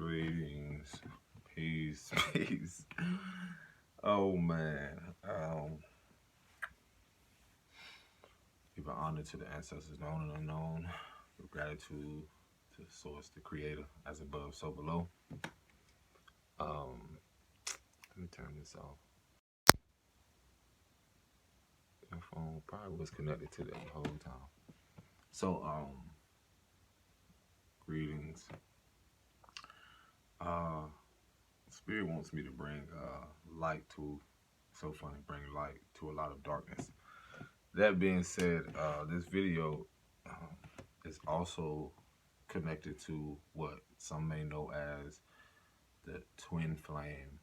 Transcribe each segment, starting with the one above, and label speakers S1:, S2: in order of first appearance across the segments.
S1: Greetings, peace, peace. Oh man, give an honor to the ancestors known and unknown. Give gratitude to the source, the creator, as above, so below. Let me turn this off. My phone probably was connected to that the whole time. So, greetings. Spirit wants me to bring light to, so funny, bring light to a lot of darkness. That being said, this video is also connected to what some may know as the twin flame.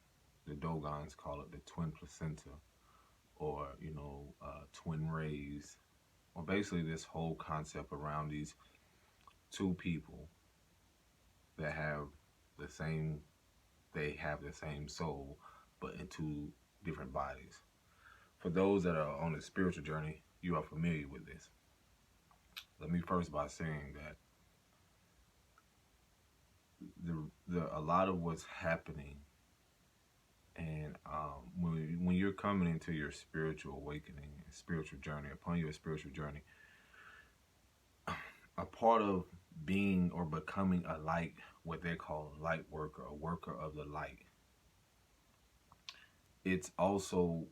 S1: The Dogons call it the twin placenta, or twin rays, or basically this whole concept around these two people that have the same soul, but in two different bodies. For those that are on the spiritual journey, you are familiar with this. Let me first by saying that a lot of what's happening, and when you're coming into your spiritual awakening, spiritual journey, upon your spiritual journey, a part of being or becoming a light, what they call a light worker, a worker of the light, it's also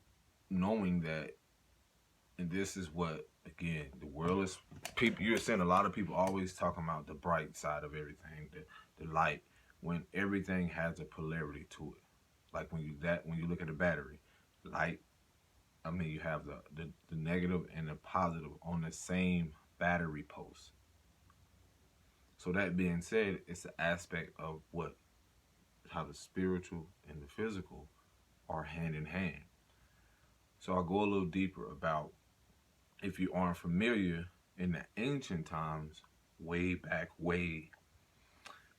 S1: knowing that, and this is what, again, the world is, people, you're seeing a lot of people always talking about the bright side of everything, the light, when everything has a polarity to it. Like when you look at a battery, light, you have the negative and the positive on the same battery post. So that being said, it's an aspect of how the spiritual and the physical are hand in hand. So I'll go a little deeper about, if you aren't familiar, in the ancient times, way back,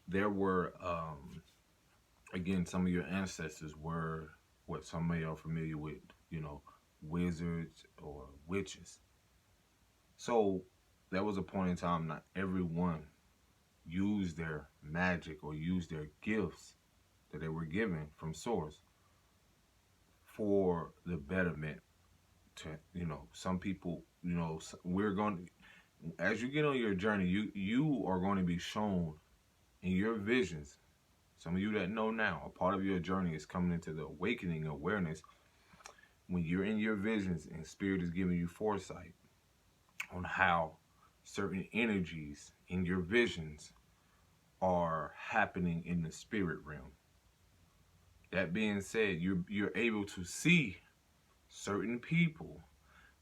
S1: there were, again, some of your ancestors were what some may are familiar with, wizards or witches. So there was a point in time not everyone used their magic or used their gifts that they were given from source for the betterment to, some people, we're going to, as you get on your journey, you are going to be shown in your visions. Some of you that know now, a part of your journey is coming into the awakening awareness when you're in your visions and spirit is giving you foresight on how certain energies in your visions are happening in the spirit realm. That being said, you're able to see certain people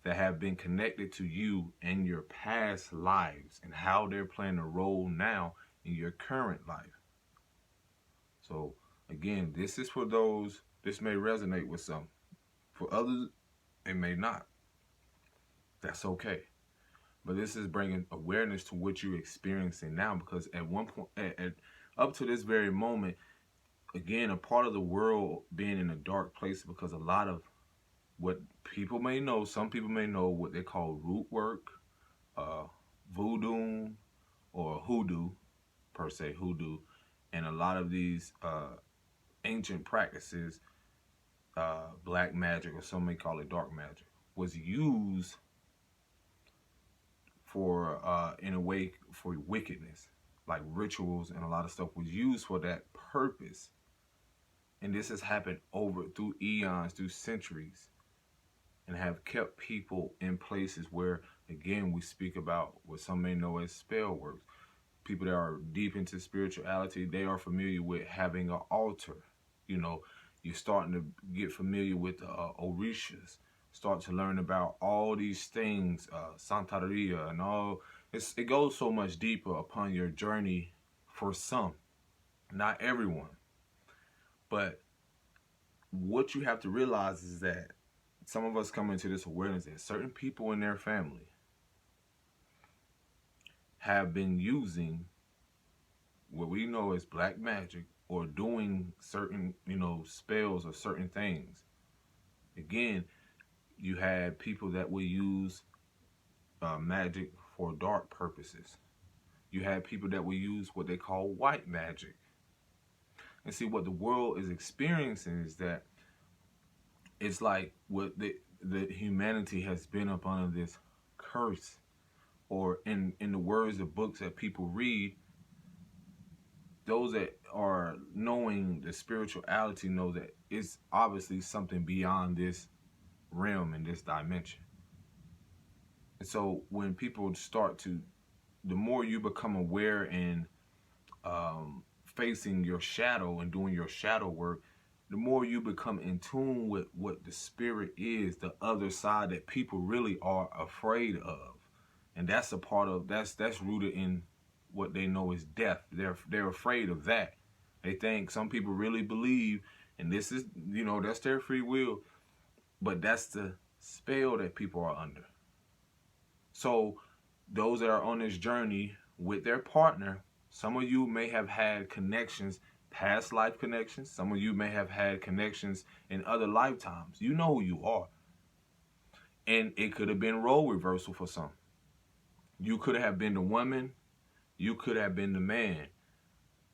S1: that have been connected to you in your past lives and how they're playing a role now in your current life. So again, this is for those, this may resonate with some. For others, it may not. That's okay. But this is bringing awareness to what you're experiencing now, because at one point, up to this very moment, again, a part of the world being in a dark place, because a lot of what people may know, some people may know what they call root work, voodoo, or hoodoo, per se, hoodoo, and a lot of these ancient practices, black magic, or some may call it dark magic, was used for, in a way, for wickedness. Like rituals and a lot of stuff was used for that purpose. And this has happened through eons, through centuries, and have kept people in places where, again, we speak about what some may know as spell works. People that are deep into spirituality, they are familiar with having an altar. You're starting to get familiar with orishas, start to learn about all these things, Santeria and all. It goes so much deeper upon your journey for some, not everyone. But what you have to realize is that some of us come into this awareness that certain people in their family have been using what we know as black magic, or doing certain, spells or certain things. Again, you had people that would use magic for dark purposes. You had people that would use what they call white magic. And see, what the world is experiencing is that it's like what the humanity has been up under this curse, or in the words of books that people read, those that are knowing the spirituality know that it's obviously something beyond this realm and this dimension. And so when people start to, the more you become aware and facing your shadow and doing your shadow work, the more you become in tune with what the spirit is, the other side that people really are afraid of. And that's a part of, that's rooted in what they know is death. They're afraid of that. They think, some people really believe, and this is, that's their free will, but that's the spell that people are under. So those that are on this journey with their partner, some of you may have had connections, past life connections. Some of you may have had connections in other lifetimes. You know who you are. And it could have been role reversal for some. You could have been the woman. You could have been the man.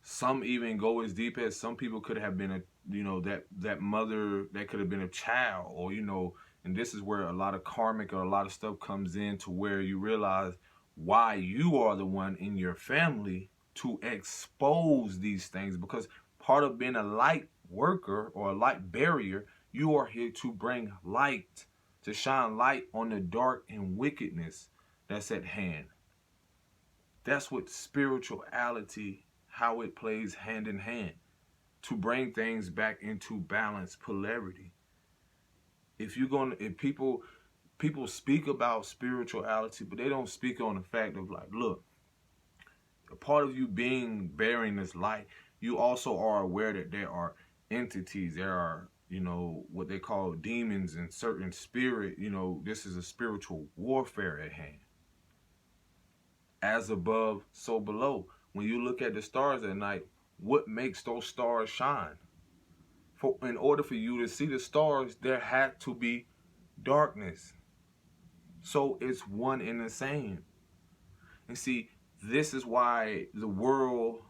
S1: Some even go as deep as, some people could have been that mother that could have been a child, or, and this is where a lot of karmic or a lot of stuff comes in, to where you realize why you are the one in your family to expose these things. Because part of being a light worker or a light barrier, you are here to bring light, to shine light on the dark and wickedness that's at hand. That's what spirituality, how it plays hand in hand, to bring things back into balance, polarity. If people speak about spirituality, but they don't speak on the fact of, like, look, a part of you bearing this light, you also are aware that there are entities, there are, what they call demons and certain spirit, this is a spiritual warfare at hand. As above, so below. When you look at the stars at night, what makes those stars shine? In order for you to see the stars, there had to be darkness. So it's one and the same. And see, this is why the world,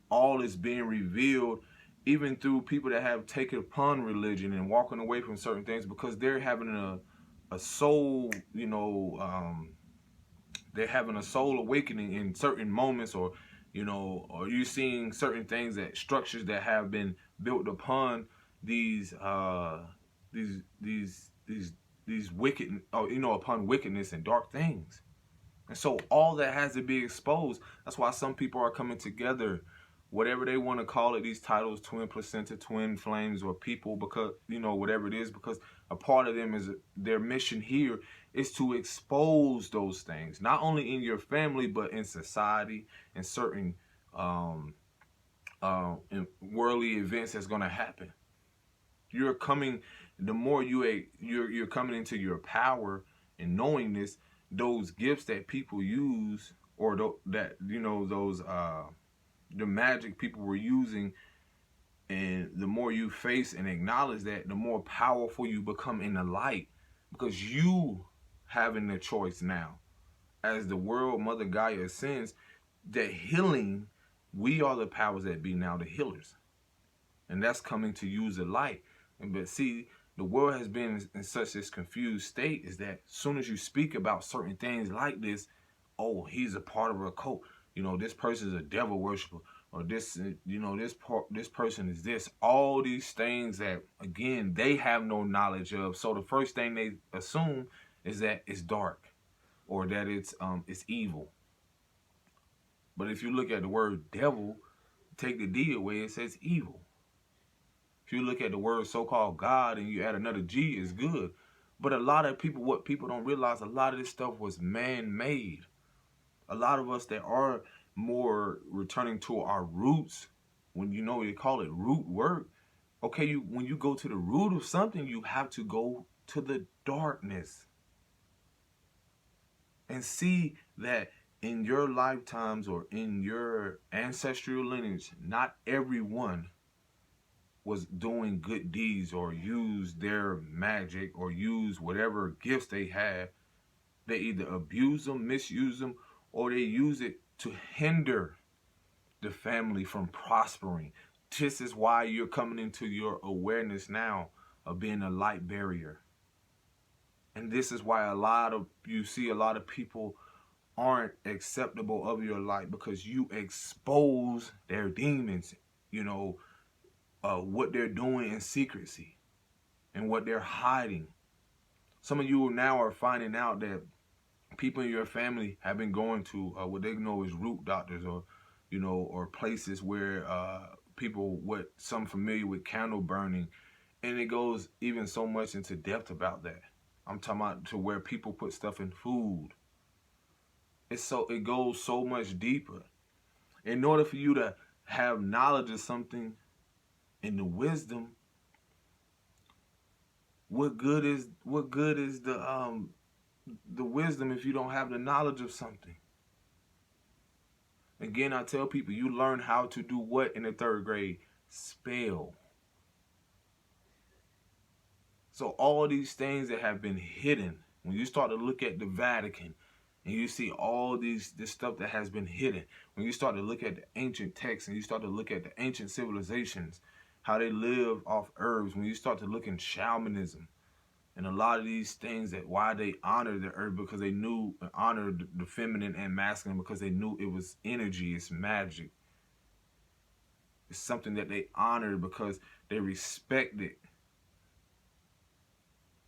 S1: all is being revealed, even through people that have taken upon religion and walking away from certain things, because they're having a soul, they're having a soul awakening in certain moments, or or you're seeing certain things, that structures that have been built upon these wicked, upon wickedness and dark things. And so all that has to be exposed. That's why some people are coming together, whatever they want to call it, these titles, twin placenta, twin flames, or people, because, whatever it is, because a part of them is, their mission here is to expose those things, not only in your family, but in society, and certain in worldly events that's going to happen. You're coming, the more you're coming into your power and knowing this, those gifts that people use, or the magic people were using, and the more you face and acknowledge that, the more powerful you become in the light, because you having the choice now, as the world Mother Gaia ascends, that healing, we are the powers that be now, the healers, and that's coming to use the light. But see, the world has been in such this confused state, is that as soon as you speak about certain things like this, oh, he's a part of a cult, this person is a devil worshiper, or this, this person is this, all these things that, again, they have no knowledge of. So the first thing they assume is that it's dark, or that it's evil. But if you look at the word devil, take the D away, it says evil. If you look at the word so-called God and you add another G, it's good. But a lot of people, what people don't realize, a lot of this stuff was man-made. A lot of us that are more returning to our roots, when they call it root work. Okay, when you go to the root of something, you have to go to the darkness and see that in your lifetimes, or in your ancestral lineage, not everyone was doing good deeds, or used their magic, or used whatever gifts they had. They either abuse them, misuse them, or they use it to hinder the family from prospering, This is why you're coming into your awareness now of being a light barrier. And this is why you see a lot of people aren't acceptable of your light, because you expose their demons, what they're doing in secrecy and what they're hiding. Some of you now are finding out that people in your family have been going to what they know as root doctors, or places where some familiar with candle burning, and it goes even so much into depth about that. I'm talking about to where people put stuff in food. It goes so much deeper. In order for you to have knowledge of something and the wisdom, what good is the wisdom if you don't have the knowledge of something? Again, I tell people, you learn how to do what in the 3rd grade? Spell. So all these things that have been hidden, when you start to look at the Vatican and you see all this stuff that has been hidden, when you start to look at the ancient texts and you start to look at the ancient civilizations, how they live off herbs, when you start to look in shamanism and a lot of these things, that why they honor the earth, because they knew and honored the feminine and masculine, because they knew it was energy, it's magic. It's something that they honored because they respected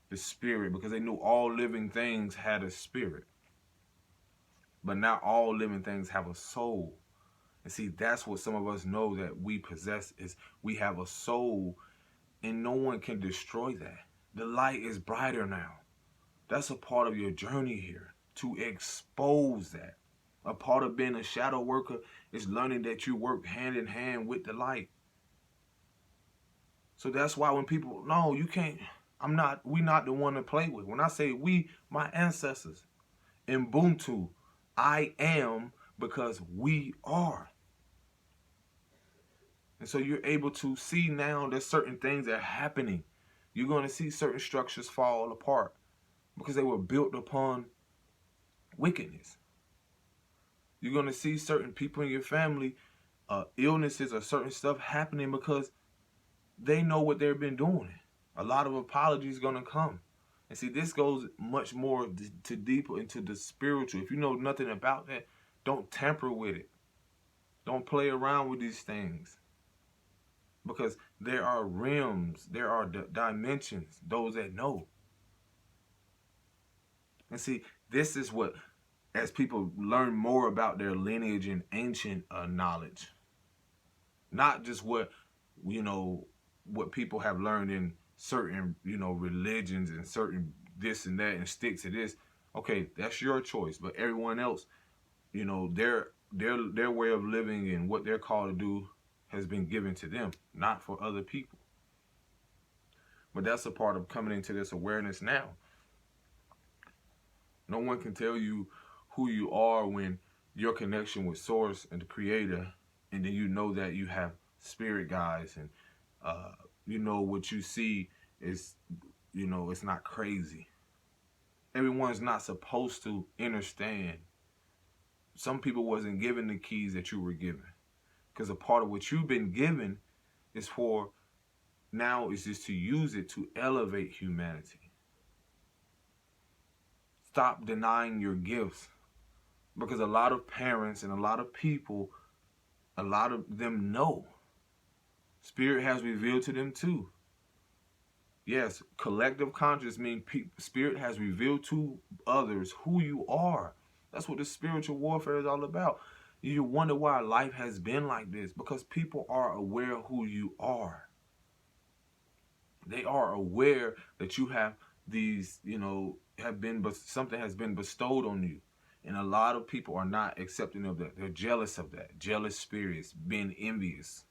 S1: the spirit, because they knew all living things had a spirit. But not all living things have a soul. And see, that's what some of us know that we possess, is we have a soul, and no one can destroy that. The light is brighter now. That's a part of your journey here, to expose that. A part of being a shadow worker is learning that you work hand in hand with the light. So that's why when people, no, you can't, we not the one to play with. When I say we, my ancestors, Ubuntu, I am, because we are. And so you're able to see now there's certain things that are happening. You're going to see certain structures fall apart because they were built upon wickedness. You're going to see certain people in your family, illnesses or certain stuff happening because they know what they've been doing. A lot of apologies going to come. And see, this goes much more to deeper into the spiritual. If you know nothing about that, don't tamper with it. Don't play around with these things. Because there are realms, there are dimensions, those that know. And see, this is what, as people learn more about their lineage and ancient knowledge, not just what people have learned in certain, religions and certain this and that and stick to this. Okay, that's your choice. But everyone else, their way of living and what they're called to do has been given to them, not for other people. But that's a part of coming into this awareness now. No one can tell you who you are when your connection with Source and the Creator, and then you know that you have spirit guides, and what you see is, it's not crazy. Everyone's not supposed to understand. Some people wasn't given the keys that you were given, because a part of what you've been given is just to use it to elevate humanity. Stop denying your gifts, because a lot of parents and a lot of people, a lot of them know. Spirit has revealed to them too. Yes, collective conscious means Spirit has revealed to others who you are. That's what this spiritual warfare is all about. You wonder why life has been like this, because people are aware of who you are. They are aware that you have these, something has been bestowed on you. And a lot of people are not accepting of that. They're jealous of that. Jealous spirits, being envious.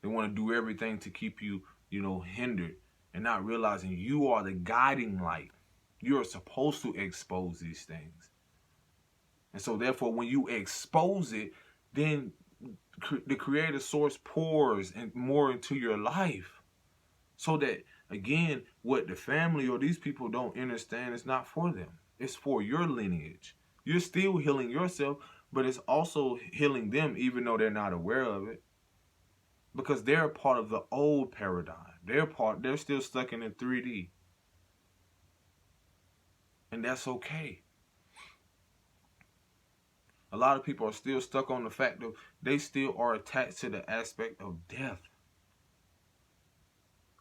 S1: They want to do everything to keep you, hindered, and not realizing you are the guiding light. You're supposed to expose these things. And so therefore, when you expose it, then the creative source pours more into your life. So that, again, what the family or these people don't understand is not for them. It's for your lineage. You're still healing yourself, but it's also healing them, even though they're not aware of it. because they're a part of the old paradigm. They're still stuck in the 3D. And that's okay. A lot of people are still stuck on the fact that they still are attached to the aspect of death.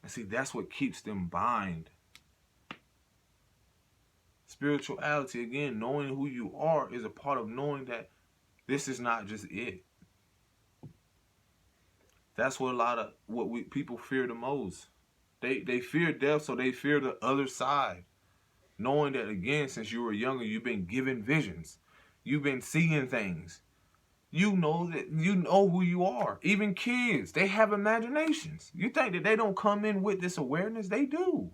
S1: And see, that's what keeps them bind. Spirituality, again, knowing who you are is a part of knowing that this is not just it. That's what people fear the most. They fear death, so they fear the other side. Knowing that, again, since you were younger, you've been given visions. You've been seeing things. You know who you are. Even kids, they have imaginations. You think that they don't come in with this awareness? They do.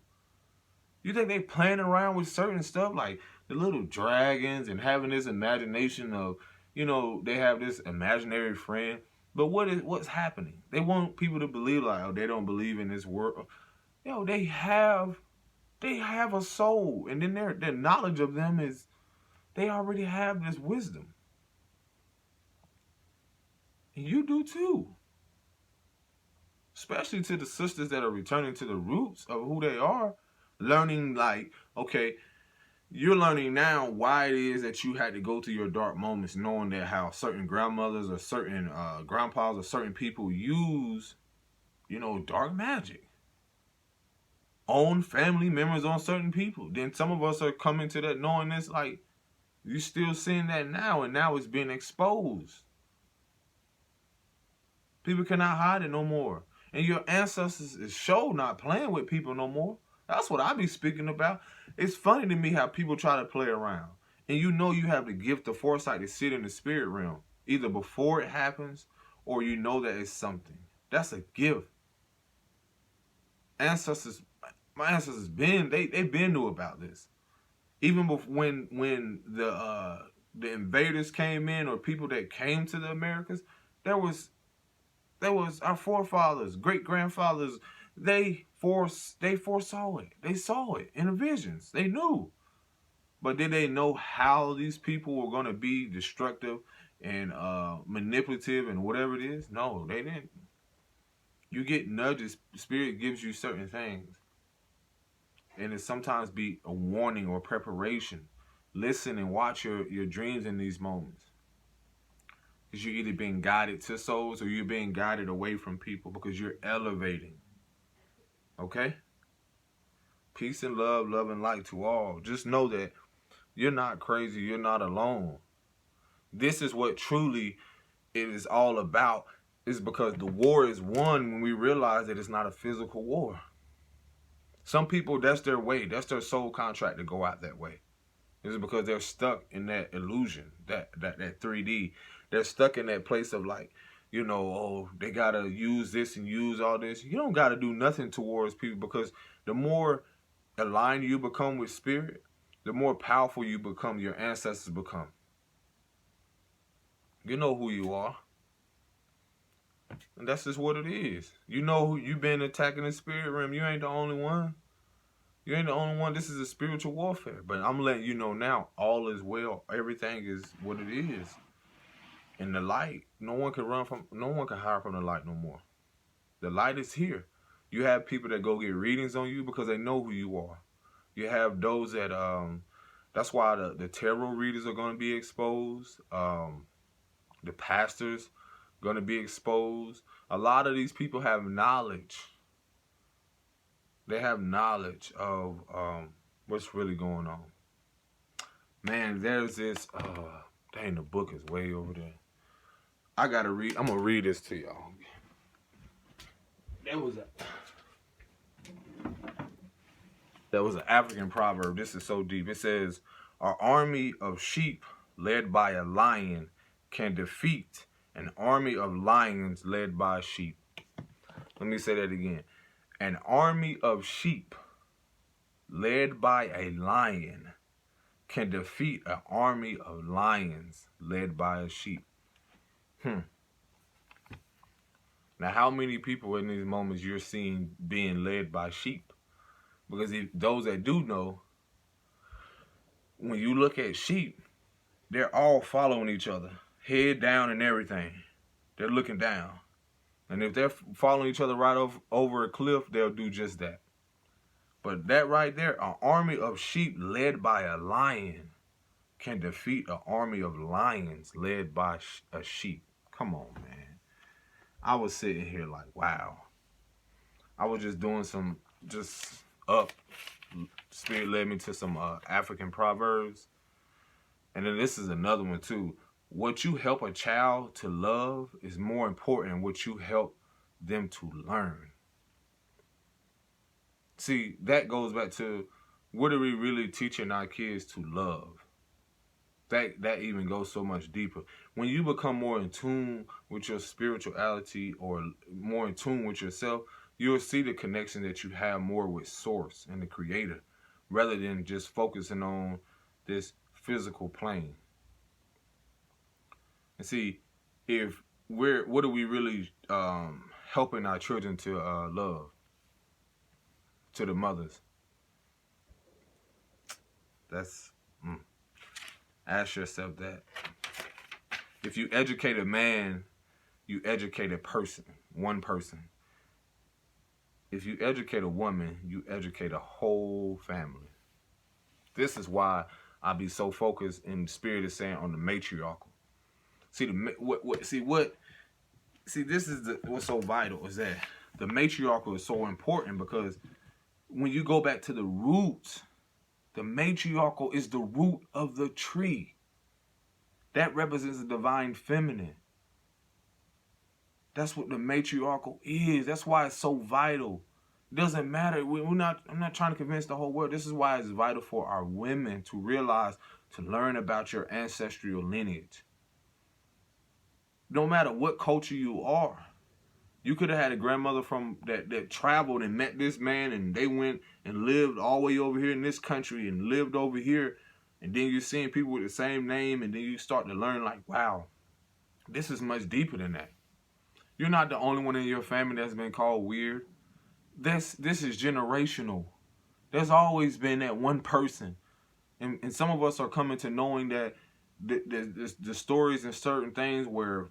S1: You think they playing around with certain stuff like the little dragons and having this imagination of, they have this imaginary friend. But what's happening? They want people to believe like, oh, they don't believe in this world. They have a soul, and then their knowledge of them is they already have this wisdom. And you do too. Especially to the sisters that are returning to the roots of who they are. Learning like, okay, you're learning now why it is that you had to go through your dark moments, knowing that how certain grandmothers or certain grandpas or certain people use, dark magic. Own family members on certain people. Then some of us are coming to that knowing this, like, you're still seeing that now, and now it's being exposed. People cannot hide it no more. And your ancestors is show not playing with people no more. That's what I be speaking about. It's funny to me how people try to play around. And you have the gift of foresight to sit in the spirit realm, either before it happens or that it's something. That's a gift. My ancestors they've been knew about this. Even when the invaders came in, or people that came to the Americas, there was our forefathers, great grandfathers. They foresaw it. They saw it in the visions. They knew. But did they know how these people were going to be destructive and manipulative and whatever it is? No, they didn't. You get nudges. Spirit gives you certain things. And it sometimes be a warning or preparation. Listen and watch your dreams in these moments. Because you're either being guided to souls or you're being guided away from people because you're elevating. Okay? Peace and love and light to all. Just know that you're not crazy. You're not alone. This is what truly it is all about. Is because the war is won when we realize that it's not a physical war. Some people, that's their way. That's their soul contract to go out that way. It's because they're stuck in that illusion, that 3D. They're stuck in that place of like, they got to use this and use all this. You don't got to do nothing towards people, because the more aligned you become with spirit, the more powerful you become, your ancestors become. You know who you are. And that's just what it is. You know who you've been attacking the spirit realm. You ain't the only one. You ain't the only one. This is a spiritual warfare. But I'm letting you know now, all is well. Everything is what it is. And the light, no one can hide from the light no more. The light is here. You have people that go get readings on you because they know who you are. You have those that, that's why the tarot readers are going to be exposed. The pastors going to be exposed. A lot of these people have knowledge. They have knowledge of what's really going on. Man, there's this, dang, the book is way over there. I'm going to read this to y'all. There was an African proverb. This is so deep. It says, "An army of sheep led by a lion can defeat an army of lions led by sheep." Let me say that again. An army of sheep led by a lion can defeat an army of lions led by a sheep. Now, how many people in these moments you're seeing being led by sheep? Because those that do know, when you look at sheep, they're all following each other, head down and everything. They're looking down. And if they're following each other right over a cliff, they'll do just that. But that right there, an army of sheep led by a lion can defeat an army of lions led by a sheep. Come on, man. I was sitting here like, wow. I was just doing some, just up. Spirit led me to some African proverbs. And then this is another one too. What you help a child to love is more important than what you help them to learn. See, that goes back to, what are we really teaching our kids to love? That even goes so much deeper. When you become more in tune with your spirituality, or more in tune with yourself, you'll see the connection that you have more with Source and the Creator, rather than just focusing on this physical plane. And see, what are we really helping our children to love? To the mothers. That's, ask yourself that. If you educate a man, you educate a person, one person. If you educate a woman, you educate a whole family. This is why I be so focused, in Spirit is saying, on the matriarchal. See, this is what's so vital, is that the matriarchal is so important, because when you go back to the roots, the matriarchal is the root of the tree. That represents the divine feminine. That's what the matriarchal is. That's why it's so vital. It doesn't matter. I'm not trying to convince the whole world. This is why it's vital for our women to realize, to learn about your ancestral lineage. No matter what culture you are. You could have had a grandmother from that traveled and met this man, and they went and lived all the way over here in this country and lived over here. And then you're seeing people with the same name, and then you start to learn, like, wow, this is much deeper than that. You're not the only one in your family that's been called weird. This is generational. There's always been that one person. And some of us are coming to knowing that the stories and certain things where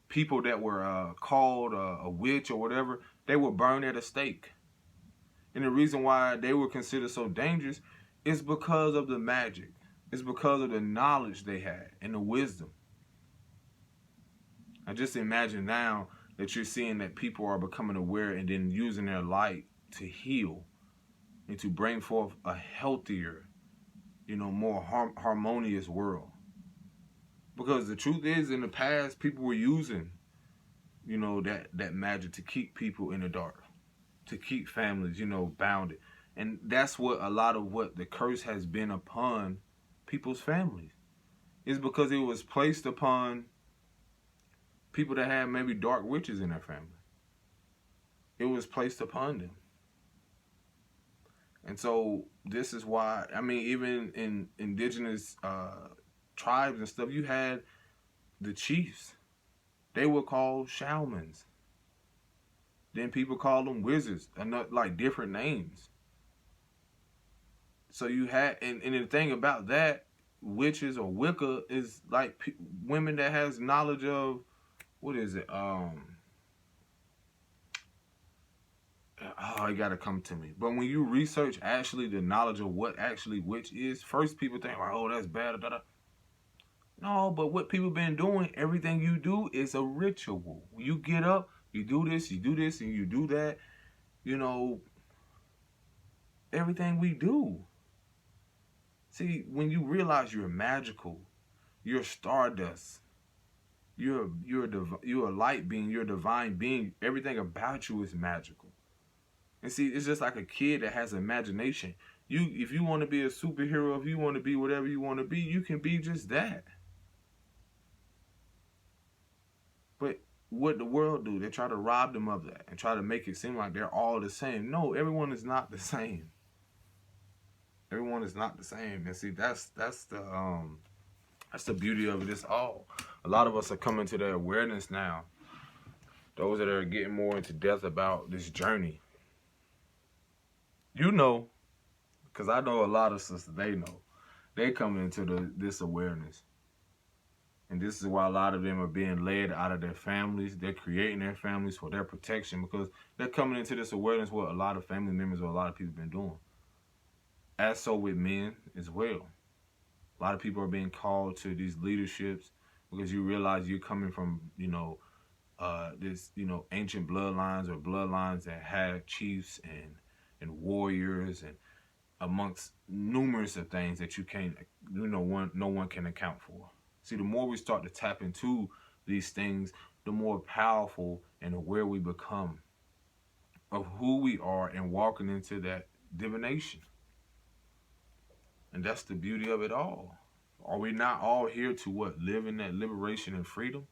S1: people that were called a witch or whatever, they were burned at a stake. And the reason why they were considered so dangerous is because of the magic. It's because of the knowledge they had and the wisdom. I just imagine now that you're seeing that people are becoming aware and then using their light to heal and to bring forth a healthier, more harmonious world. Because the truth is, in the past, people were using, that magic to keep people in the dark, to keep families, bounded. And that's what a lot of what the curse has been upon people's families. Is because it was placed upon people that had maybe dark witches in their family. It was placed upon them. And so this is why, even in indigenous tribes and stuff, you had the chiefs. They were called shamans. Then people called them wizards, and like different names. So you had, and the thing about that, witches or Wicca is like women that has knowledge of, what is it? It gotta come to me. But when you research actually the knowledge of what actually witch is, first people think like, oh, that's bad. Da, da. No, but what people been doing, everything you do is a ritual. You get up, you do this, and you do that. Everything we do. See, when you realize you're magical, you're stardust, you're a light being, you're a divine being, everything about you is magical. And see, it's just like a kid that has imagination. If you want to be a superhero, if you want to be whatever you want to be, you can be just that. But what the world do, they try to rob them of that and try to make it seem like they're all the same. No, everyone is not the same. Everyone is not the same. And see, that's the beauty of this all. A lot of us are coming to the awareness now. Those that are getting more into depth about this journey. Because I know a lot of sisters, they know. They come into this awareness. And this is why a lot of them are being led out of their families. They're creating their families for their protection because they're coming into this awareness what a lot of family members or a lot of people have been doing. As so with men as well. A lot of people are being called to these leaderships because you realize you're coming from, this, ancient bloodlines or bloodlines that had chiefs and warriors and amongst numerous of things that you can't, no one can account for. See, the more we start to tap into these things, the more powerful and aware we become of who we are and walking into that divination. And that's the beauty of it all. Are we not all here to what? Live in that liberation and freedom?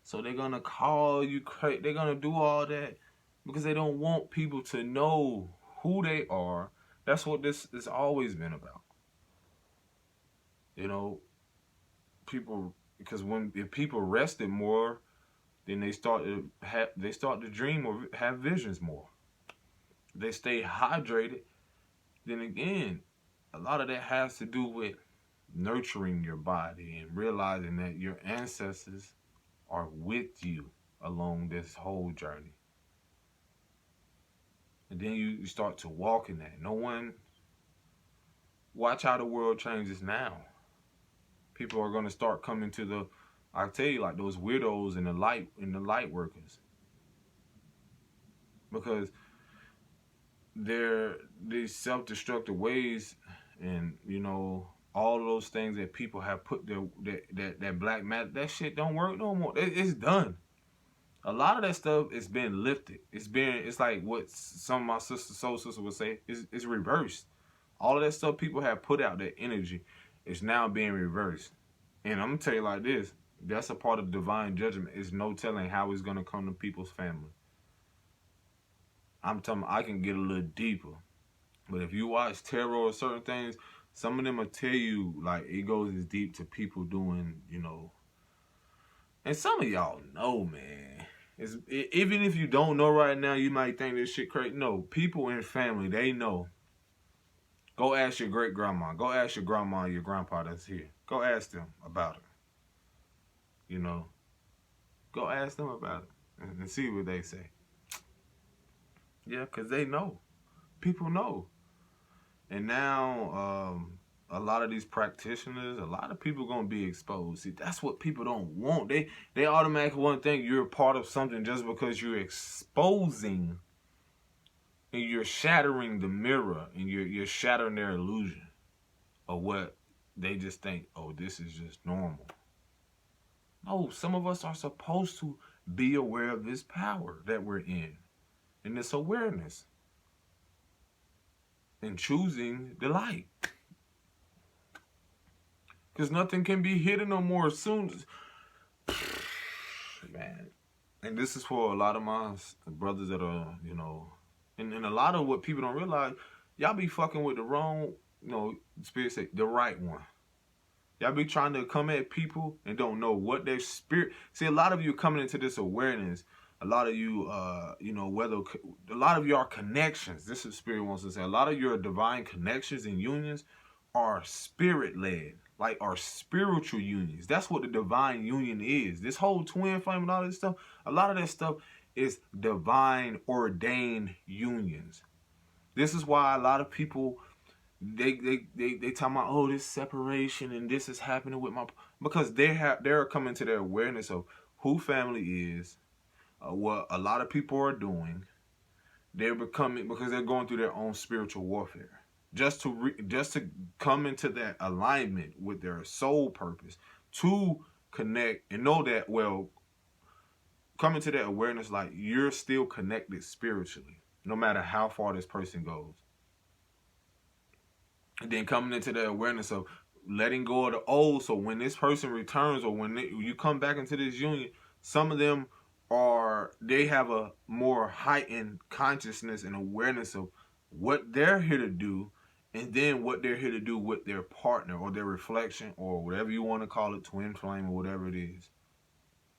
S1: So they're going to call you crazy. They're going to do all that because they don't want people to know who they are. That's what this has always been about. People, because if people rested more, then they start to dream or have visions more. They stay hydrated. Then again, a lot of that has to do with nurturing your body and realizing that your ancestors are with you along this whole journey. And then you start to walk in that. Watch how the world changes now. People are going to start coming to I tell you, like those widows and the light workers. Because these self-destructive ways and, all of those things that people have put that black magic, that shit don't work no more. It's done. A lot of that stuff is being lifted. It's like what some of my soul sisters would say, it's reversed. All of that stuff people have put out, that energy, is now being reversed. And I'm going to tell you like this, that's a part of divine judgment. It's no telling how it's going to come to people's family. I'm telling you, I can get a little deeper. But if you watch tarot or certain things, some of them will tell you, like, it goes as deep to people doing, And some of y'all know, man. Even if you don't know right now, you might think this shit crazy. No, people in family, they know. Go ask your great-grandma. Go ask your grandma and your grandpa that's here. Go ask them about it. Go ask them about it and see what they say. Yeah, because they know. People know. And now, a lot of these practitioners, a lot of people going to be exposed. See, that's what people don't want. They automatically want to think you're a part of something just because you're exposing and you're shattering the mirror and you're shattering their illusion of what they just think, oh, this is just normal. No, some of us are supposed to be aware of this power that we're in and this awareness and choosing the light. Because nothing can be hidden no more soon. Man. And this is for a lot of my brothers that are, and a lot of what people don't realize, y'all be fucking with the wrong, spirit say, the right one. Y'all be trying to come at people and don't know what their spirit. See, a lot of you coming into this awareness, a lot of you, a lot of your connections, this is Spirit wants to say, a lot of your divine connections and unions are spirit-led, like are spiritual unions. That's what the divine union is. This whole twin flame and all this stuff, a lot of that stuff is divine ordained unions. This is why a lot of people, they talk about, oh, this separation and this is happening with my, because they're coming to their awareness of who family is, what a lot of people are doing. They're becoming, because they're going through their own spiritual warfare, just to come into that alignment with their soul purpose, to connect and know that, well, coming to that awareness, like you're still connected spiritually, no matter how far this person goes. And then coming into the awareness of letting go of the old, so when this person returns or when you come back into this union, some of them they have a more heightened consciousness and awareness of what they're here to do, and then what they're here to do with their partner or their reflection or whatever you want to call it, twin flame or whatever it is.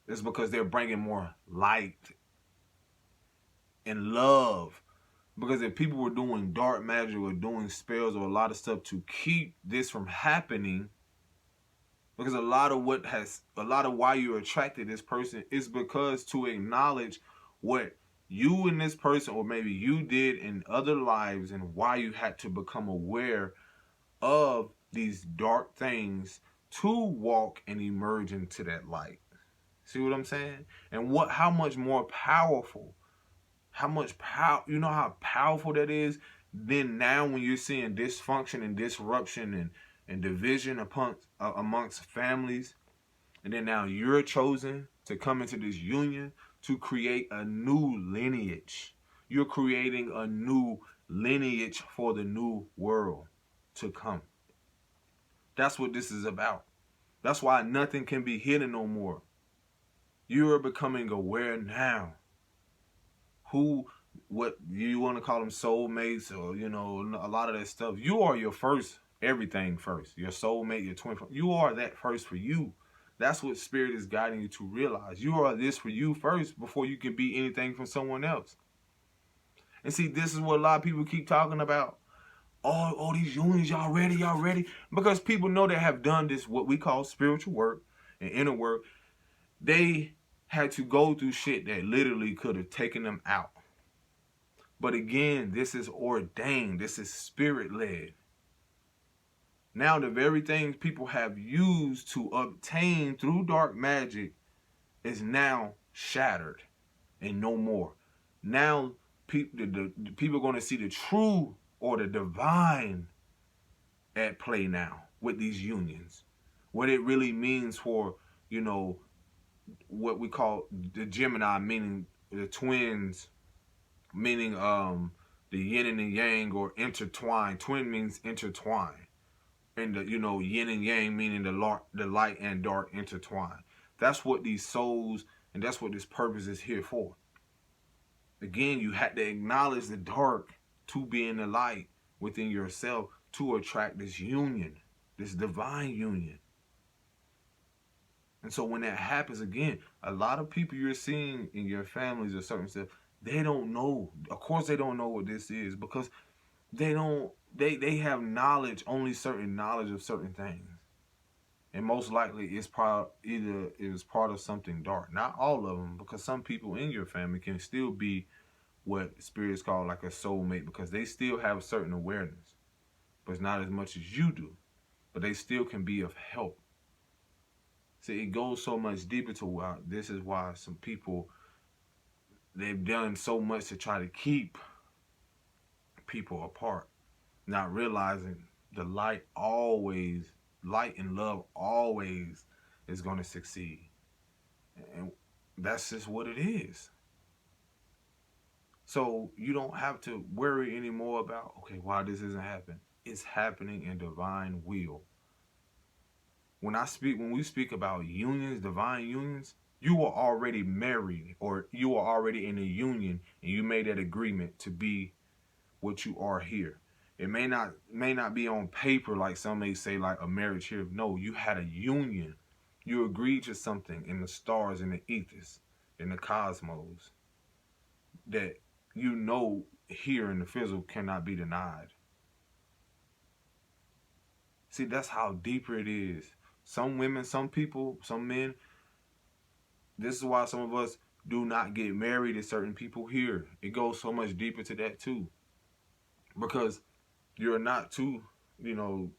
S1: It's because they're bringing more light and love. Because if people were doing dark magic or doing spells or a lot of stuff to keep this from happening, Because a lot of why you're attracted to this person is because to acknowledge what you and this person, or maybe you did in other lives, and why you had to become aware of these dark things to walk and emerge into that light. See what I'm saying? And how much more powerful, how much power, you know how powerful that is? Then now when you're seeing dysfunction and disruption and division amongst families, and then now you're chosen to come into this union to create a new lineage. You're creating a new lineage for the new world to come. That's what this is about. That's why nothing can be hidden no more. You are becoming aware now. What you want to call them, soulmates, or a lot of that stuff. You are your first everything first. Your soulmate, your twin. You are that first for you. That's what Spirit is guiding you to realize. You are this for you first before you can be anything from someone else. And see, this is what a lot of people keep talking about. Oh, these unions, y'all ready? Because people know they have done this, what we call spiritual work and inner work. They had to go through shit that literally could have taken them out. But again, this is ordained. This is spirit-led. Now the very things people have used to obtain through dark magic is now shattered and no more. Now the people are going to see the true or the divine at play now with these unions. What it really means for, what we call the Gemini, meaning the twins, meaning the yin and the yang, or intertwine. Twin means intertwine. And the yin and yang meaning the light and dark intertwine. That's what these souls, and that's what this purpose is here for. Again, you had to acknowledge the dark to be in the light within yourself to attract this union, this divine union. And so when that happens, again, a lot of people you're seeing in your families or certain stuff, they don't know. Of course they don't know what this is, because they have knowledge, only certain knowledge of certain things. And most likely it's part of something dark. Not all of them, because some people in your family can still be what spirits call like a soulmate, because they still have certain awareness, but it's not as much as you do. But they still can be of help. See, it goes so much deeper to why this is why some people, they've done so much to try to keep people apart, not realizing the light and love always is going to succeed. And that's just what it is. So you don't have to worry anymore about, okay, why this isn't happening. It's happening in divine will. When we speak about unions, divine unions, you are already married, or you are already in a union, and you made that agreement to be what you are here. It may not be on paper, like some may say, like a marriage here. No, you had a union. You agreed to something in the stars, in the ethers, in the cosmos, that here in the physical cannot be denied. See, that's how deeper it is. Some women, some people, some men, this is why some of us do not get married to certain people here. It goes so much deeper to that too. Because you're not too,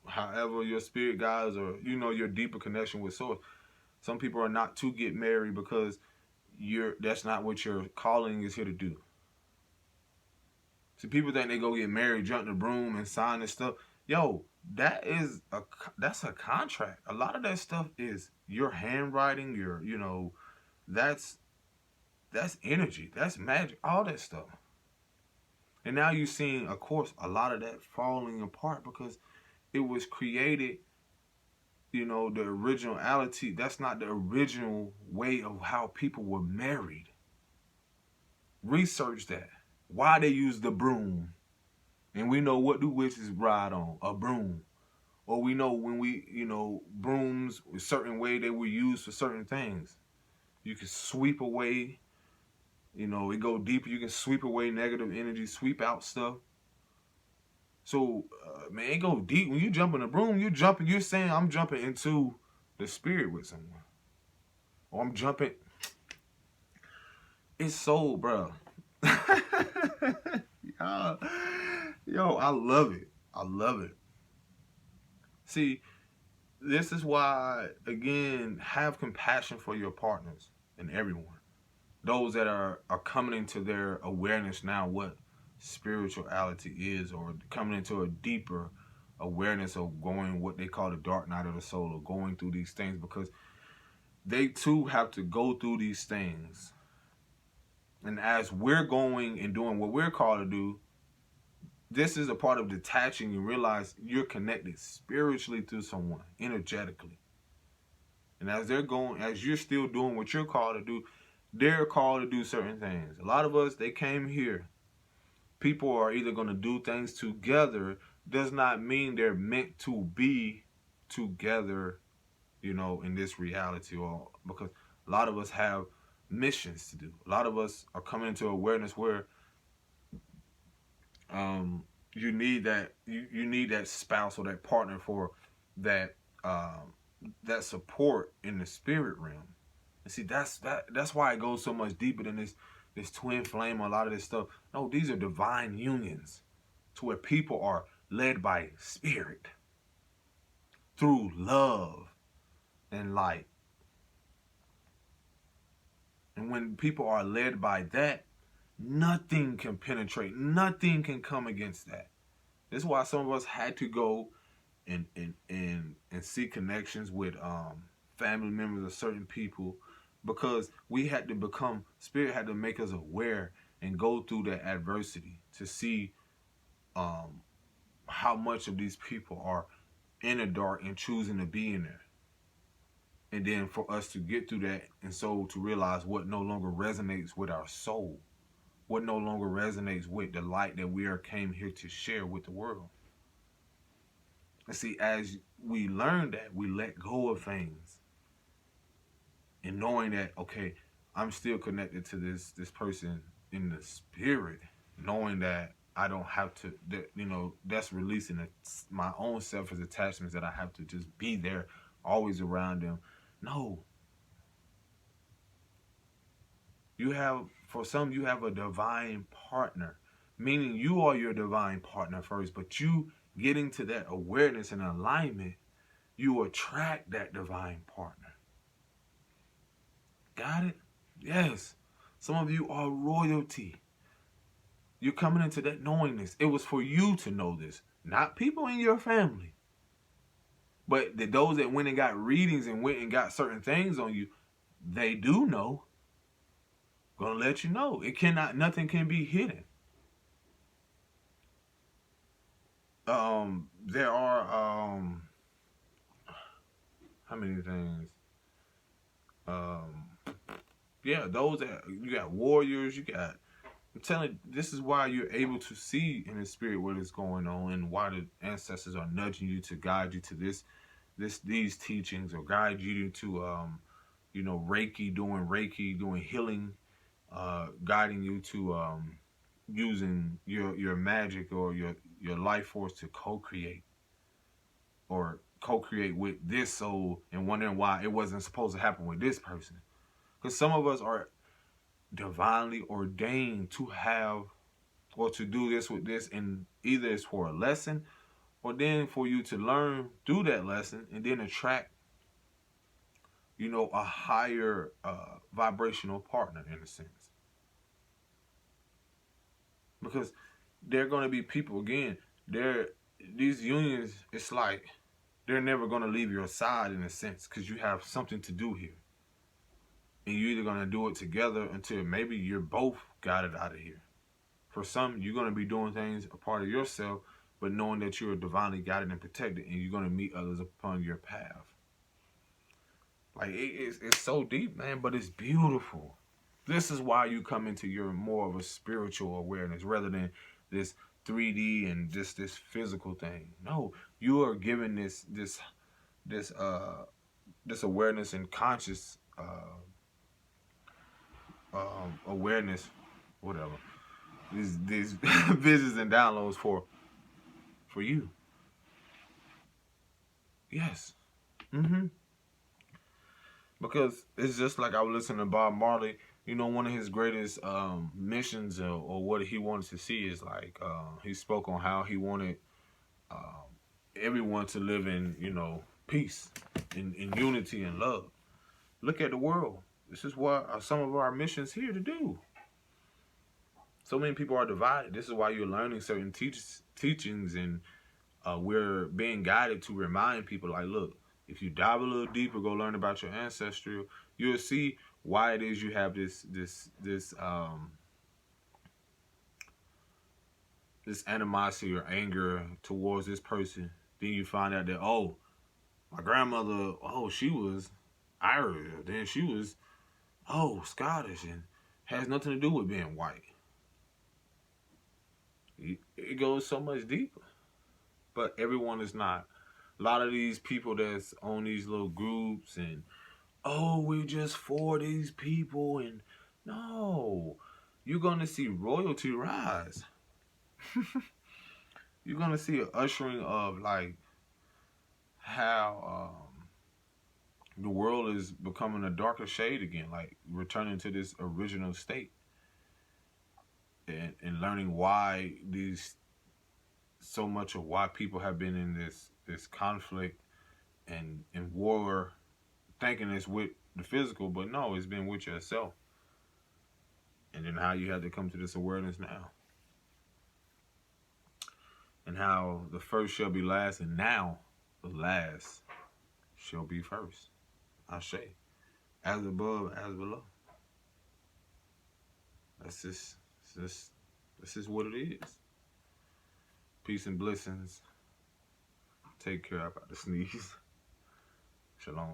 S1: however your spirit guides, or, your deeper connection with source. Some people are not to get married because that's not what your calling is here to do. See, people think they go get married, jump the broom, and sign this stuff. Yo, that's a contract. A lot of that stuff is your handwriting, that's energy, that's magic, all that stuff. And now you're seeing, of course, a lot of that falling apart because it was created, the originality. That's not the original way of how people were married. Research that. Why they use the broom. And we know what do witches ride on? A broom. Or we know when brooms, a certain way they were used for certain things. You can sweep away, it go deeper. You can sweep away negative energy, sweep out stuff. So, man, it go deep. When you jump in a broom, you're saying, I'm jumping into the spirit with someone. Or I'm jumping. It's so, bro. yo, yo, I love it. I love it. See, this is why, again, have compassion for your partners and everyone. Those that are coming into their awareness now what spirituality is, or coming into a deeper awareness of going what they call the dark night of the soul, or going through these things, because they too have to go through these things. And as we're going and doing what we're called to do, this is a part of detaching. You realize you're connected spiritually to someone, energetically. And as they're going, as you're still doing what you're called to do, they're called to do certain things. A lot of us, they came here. People are either going to do things together. Does not mean they're meant to be together, in this reality, or because a lot of us have missions to do. A lot of us are coming into awareness where you need that spouse or that partner for that that support in the spirit realm. And see, that's why it goes so much deeper than this twin flame, a lot of this stuff. No, these are divine unions to where people are led by spirit through love and light. And when people are led by that, nothing can penetrate, nothing can come against that. This is why some of us had to go and seek connections with family members of certain people, because we had to become, spirit had to make us aware and go through that adversity to see how much of these people are in the dark and choosing to be in there. And then for us to get through that, and so to realize what no longer resonates with our soul, what no longer resonates with the light that we came here to share with the world. And see, as we learn that, we let go of things. And knowing that, okay, I'm still connected to this person in the spirit, knowing that I don't have to, that's releasing my own self as attachments, that I have to just be there, always around them. No. For some, you have a divine partner, meaning you are your divine partner first, but you getting to that awareness and alignment, you attract that divine partner. Got it? Yes. Some of you are royalty. You're coming into that knowing this. It was for you to know this, not people in your family. But those that went and got readings and went and got certain things on you, they do know. Gonna let you know. Nothing can be hidden. There are how many things? Those that you got warriors, I'm telling you, this is why you're able to see in the spirit what is going on, and why the ancestors are nudging you to guide you to these teachings, or guide you to Reiki, doing healing, guiding you to using your magic or your life force to co-create with this soul, and wondering why it wasn't supposed to happen with this person. Because some of us are divinely ordained to have or to do this with this, and either it's for a lesson, or then for you to learn through that lesson and then attract a higher vibrational partner, in a sense. Because they're going to be people, again, these unions, it's like they're never going to leave your side, in a sense, because you have something to do here. And you're either going to do it together until maybe you're both got it out of here. For some, you're going to be doing things a part of yourself, but knowing that you're divinely guided and protected, and you're going to meet others upon your path. Like, it's so deep, man, but it's beautiful. This is why you come into your more of a spiritual awareness rather than this 3D and just this physical thing. No, you are given this awareness and conscious awareness, whatever. These visions and downloads for you. Yes. Because it's just like I was listening to Bob Marley. You know, one of his greatest missions or what he wanted to see is like he spoke on how he wanted um, everyone to live in, peace, in unity and love. Look at the world. This is what some of our missions here to do. So many people are divided. This is why you're learning certain teachings, and we're being guided to remind people, like, look, if you dive a little deeper, go learn about your ancestry, you'll see why it is you have this animosity or anger towards this person. Then you find out that, oh, my grandmother, oh, she was Irish, then she was, oh, Scottish, and has nothing to do with being white. It goes so much deeper. But everyone is not. A lot of these people that's on these little groups and, oh, we're just for these people, and no, you're gonna see royalty rise. You're gonna see an ushering of like how the world is becoming a darker shade again, like returning to this original state, and learning why these so much of why people have been in this conflict and war, thinking it's with the physical, but no, it's been with yourself. And then how you had to come to this awareness now, and how the first shall be last, and now the last shall be first. I say, as above, as below. That's just, this is what it is. Peace and blessings. Take care. I'm about to sneeze. Shalom.